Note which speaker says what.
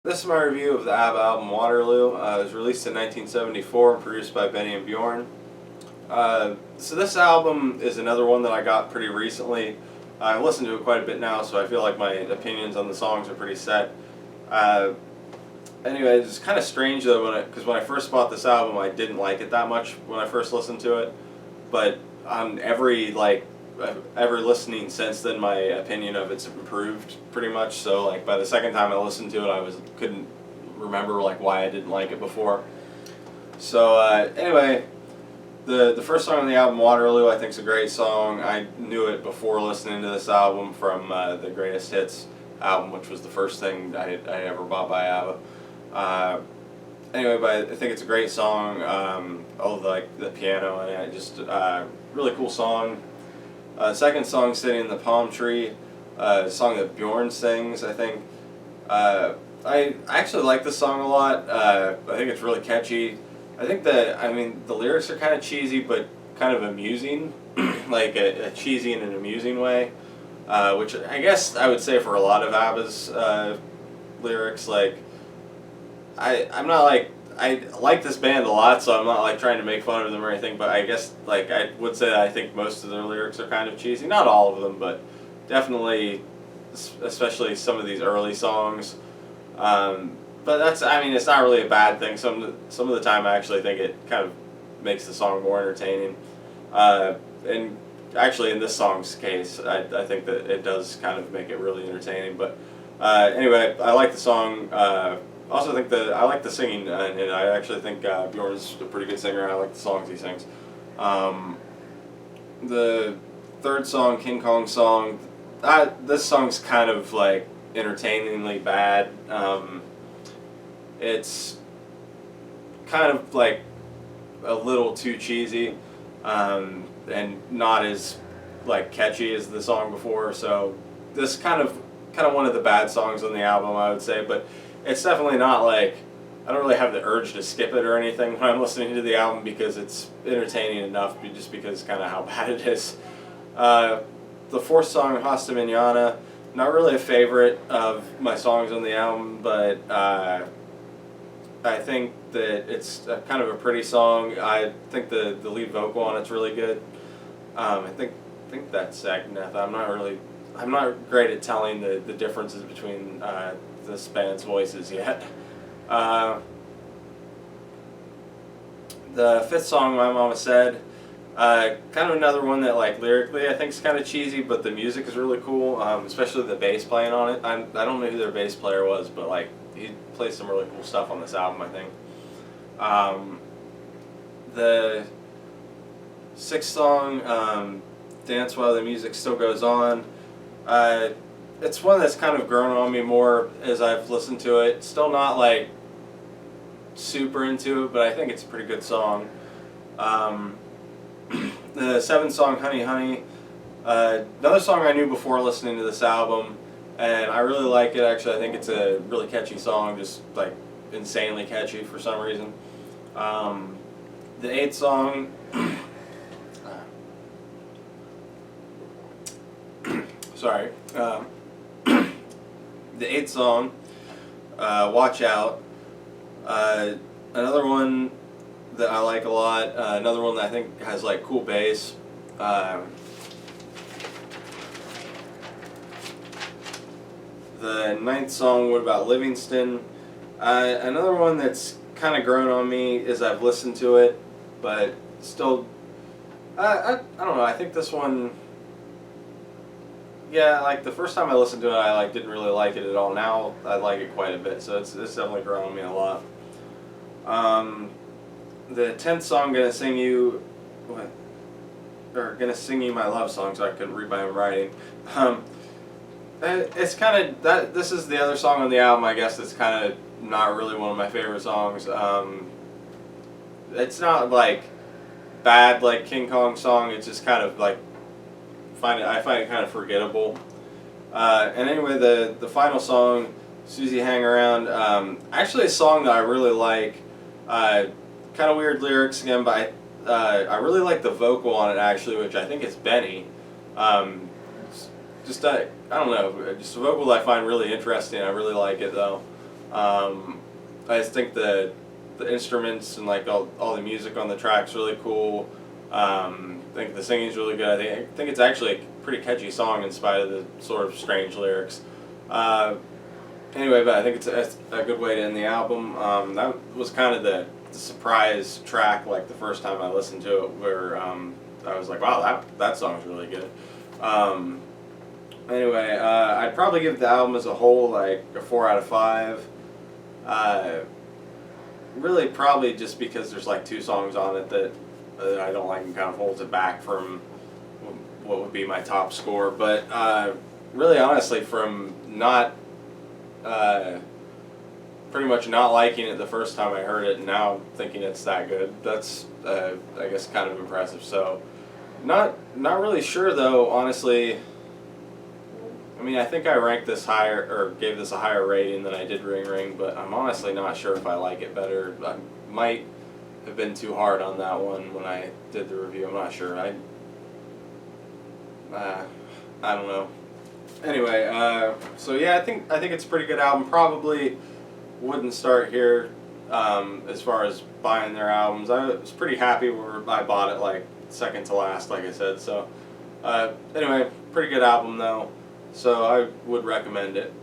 Speaker 1: This is my review of the ABBA album Waterloo. It was released in 1974 and produced by Benny and Bjorn. So this album is another one that I got pretty recently. I've listened to it quite a bit now, so I feel like my opinions on the songs are pretty set. Anyway, it's kind of strange though, because when I first bought this album, I didn't like it that much when I first listened to it. But on every listening since then, my opinion of it's improved pretty much. So like by the second time I listened to it, couldn't remember why I didn't like it before. So anyway, the first song on the album, Waterloo, I think is a great song. I knew it before listening to this album from the Greatest Hits album, which was the first thing I ever bought by ABBA. Anyway, but I think it's a great song. All the piano in it, just really cool song. Second song, Sitting in the Palm Tree, a song that Bjorn sings, I think. I actually like this song a lot. I think it's really catchy. I think the lyrics are kind of cheesy, but kind of amusing, like a cheesy in an amusing way, which I guess I would say for a lot of ABBA's lyrics. I like this band a lot, so I'm not trying to make fun of them or anything, but I guess I would say that I think most of their lyrics are kind of cheesy. Not all of them, but definitely, especially some of these early songs. But it's not really a bad thing. Some of the time I actually think it kind of makes the song more entertaining. And actually in this song's case, I think that it does kind of make it really entertaining. But anyway, I like the song. Also think that I like the singing, and I actually think Bjorn's a pretty good singer. I like the songs he sings. The third song, King Kong Song, this song's kind of entertainingly bad. It's kind of a little too cheesy, and not as catchy as the song before. So this kind of one of the bad songs on the album, I would say. But it's definitely not I don't really have the urge to skip it or anything when I'm listening to the album, because it's entertaining enough, just because kind of how bad it is. The fourth song, Hasta Mañana, not really a favorite of my songs on the album, but I think that it's kind of a pretty song. I think the lead vocal on it's really good. I think that's Agnetha. I'm not great at telling the differences between this band's voices yet. The fifth song, My Mama Said, kind of another one that lyrically I think is kind of cheesy, but the music is really cool, especially the bass playing on it. I don't know who their bass player was, but he plays some really cool stuff on this album, I think. The sixth song, Dance While the Music Still Goes On, it's one that's kind of grown on me more as I've listened to it. Still not super into it, but I think it's a pretty good song. The seventh song, Honey Honey, another song I knew before listening to this album, and I really like it. Actually, I think it's a really catchy song, just insanely catchy for some reason. The eighth song, sorry. The eighth song, Watch Out, another one that I like a lot, another one that I think has cool bass. The ninth song, What About Livingston, another one that's kind of grown on me as I've listened to it, but still, I don't know, I think this one, yeah, the first time I listened to it, I didn't really like it at all. Now I like it quite a bit, so it's definitely grown on me a lot. The 10th song, Gonna Sing You My Love Song, so I couldn't read my own writing. It's kind of this is the other song on the album, I guess, that's kind of not really one of my favorite songs. It's not bad like King Kong Song. It's just kind of I find it kind of forgettable. And anyway, the final song, Susie Hang Around, actually a song that I really like. Kind of weird lyrics again, but I really like the vocal on it actually, which I think is Benny. I don't know, just a vocal that I find really interesting. I really like it though. I just think the instruments and like all the music on the track's really cool. I think the singing's really good. I think it's actually a pretty catchy song in spite of the sort of strange lyrics. Anyway, but I think it's a good way to end the album. That was kind of the surprise track, like the first time I listened to it, where I was like, wow, that song's really good. Anyway, I'd probably give the album as a whole like a 4 out of 5. Really, probably just because there's like 2 songs on it that I don't like and kind of holds it back from what would be my top score. But really, honestly, from not pretty much not liking it the first time I heard it, and now thinking it's that good, that's I guess kind of impressive. So, not really sure though, honestly. I mean, I think I ranked this higher, or gave this a higher rating than I did Ring Ring, but I'm honestly not sure if I like it better. I might have been too hard on that one when I did the review. I'm not sure. I don't know. Anyway, so yeah, I think it's a pretty good album. Probably wouldn't start here as far as buying their albums. I was pretty happy where I bought it like second to last, like I said. So anyway, pretty good album though. So I would recommend it.